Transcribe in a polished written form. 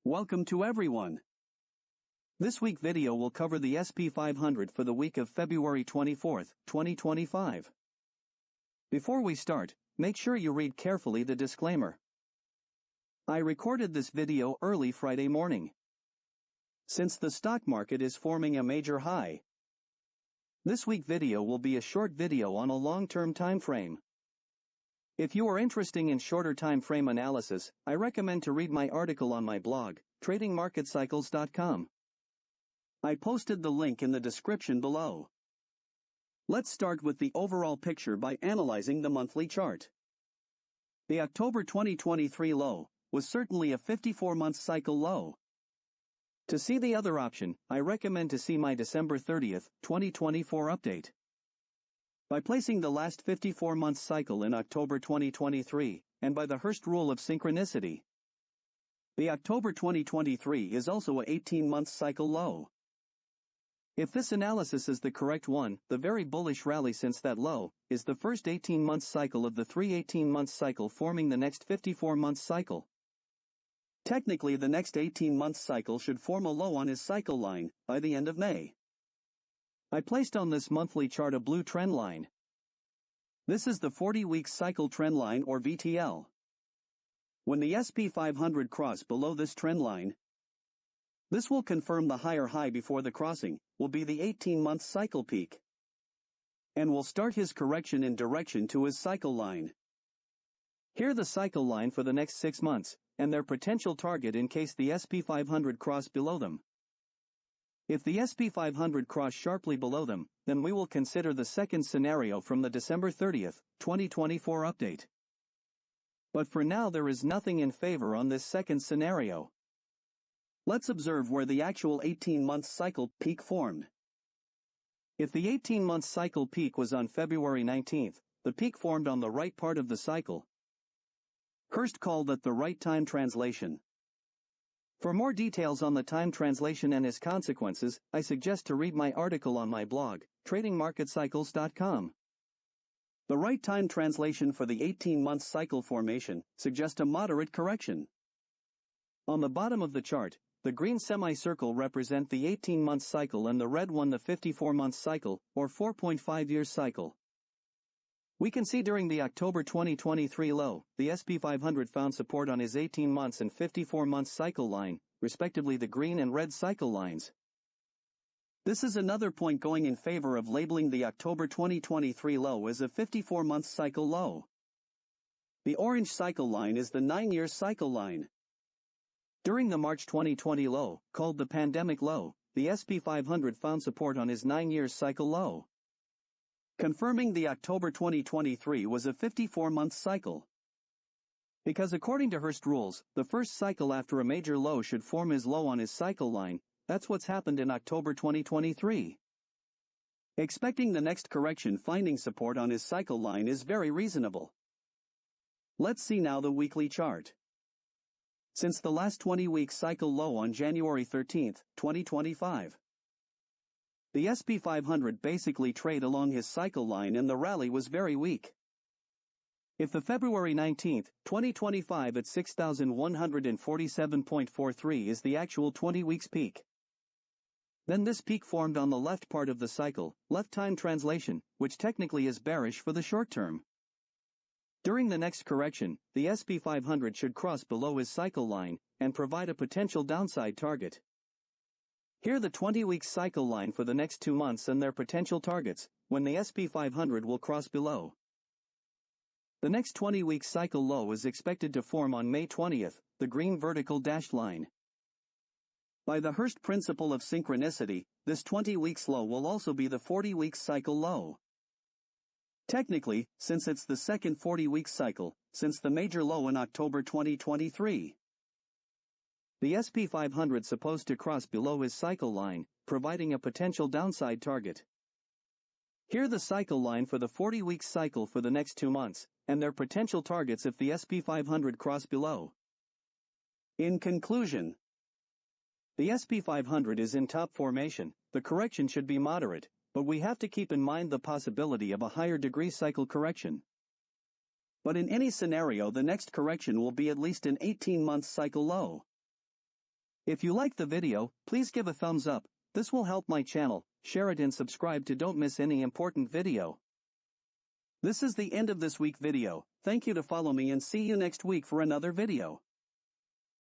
Welcome to everyone. This week video will cover the SP 500 for the week of February 24, 2025. Before we start, make sure you read carefully the disclaimer. I recorded this video early Friday morning, since the stock market is forming a major high. This week video will be a short video on a long-term time frame. If you are interested in shorter time frame analysis, I recommend to read my article on my blog, Tradingmarketcycles.com. I posted the link in the description below. Let's start with the overall picture by analyzing the monthly chart. The October 2023 low was certainly a 54-month cycle low. To see the other option, I recommend to see my December 30, 2024 update. By placing the last 54-month cycle in October 2023, and by the Hurst rule of synchronicity, the October 2023 is also a 18-month cycle low. If this analysis is the correct one, the very bullish rally since that low is the first 18-month cycle of the 18-month cycle forming the next 54-month cycle. Technically, the next 18-month cycle should form a low on his cycle line by the end of May. I placed on this monthly chart a blue trend line. This is the 40-week cycle trend line or VTL. When the SP 500 cross below this trend line, this will confirm the higher high before the crossing will be the 18-month cycle peak, and will start his correction in direction to his cycle line. Here the cycle line for the next 6 months, and their potential target in case the SP 500 cross below them. If the SP 500 cross sharply below them, then we will consider the second scenario from the December 30, 2024 update. But for now there is nothing in favor on this second scenario. Let's observe where the actual 18-month cycle peak formed. If the 18-month cycle peak was on February 19, the peak formed on the right part of the cycle. Hurst called it the right time translation. For more details on the time translation and its consequences, I suggest to read my article on my blog, Tradingmarketcycles.com. The right time translation for the 18-month cycle formation suggests a moderate correction. On the bottom of the chart, the green semicircle represent the 18-month cycle and the red one the 54-month cycle, or 4.5-year cycle. We can see during the October 2023 low, the SP 500 found support on his 18 months and 54-month cycle line, respectively the green and red cycle lines. This is another point going in favor of labeling the October 2023 low as a 54-month cycle low. The orange cycle line is the 9-year cycle line. During the March 2020 low, called the pandemic low, the SP 500 found support on his 9-year cycle low, confirming the October 2023 was a 54-month cycle. Because according to Hurst rules, the first cycle after a major low should form his low on his cycle line. That's what's happened in October 2023. Expecting the next correction finding support on his cycle line is very reasonable. Let's see now the weekly chart. Since the last 20-week cycle low on January 13, 2025, the SP 500 basically traded along his cycle line and the rally was very weak. If the February 19, 2025 at 6,147.43 is the actual 20 weeks peak, then this peak formed on the left part of the cycle, left time translation, which technically is bearish for the short term. During the next correction, the SP 500 should cross below his cycle line and provide a potential downside target. Here the 20-week cycle line for the next 2 months and their potential targets, when the SP 500 will cross below. The next 20-week cycle low is expected to form on May 20, the green vertical dashed line. By the Hurst principle of synchronicity, this 20-week low will also be the 40-week cycle low. Technically, since it's the second 40-week cycle, since the major low in October 2023. The SP 500 supposed to cross below his cycle line, providing a potential downside target. Here the cycle line for the 40-week cycle for the next 2 months, and their potential targets if the SP 500 cross below. In conclusion, the SP 500 is in top formation, the correction should be moderate, but we have to keep in mind the possibility of a higher degree cycle correction. But in any scenario the next correction will be at least an 18-month cycle low. If you liked the video, please give a thumbs up. This will help my channel. Share it and subscribe to don't miss any important video. This is the end of this week video. Thank you to follow me and see you next week for another video.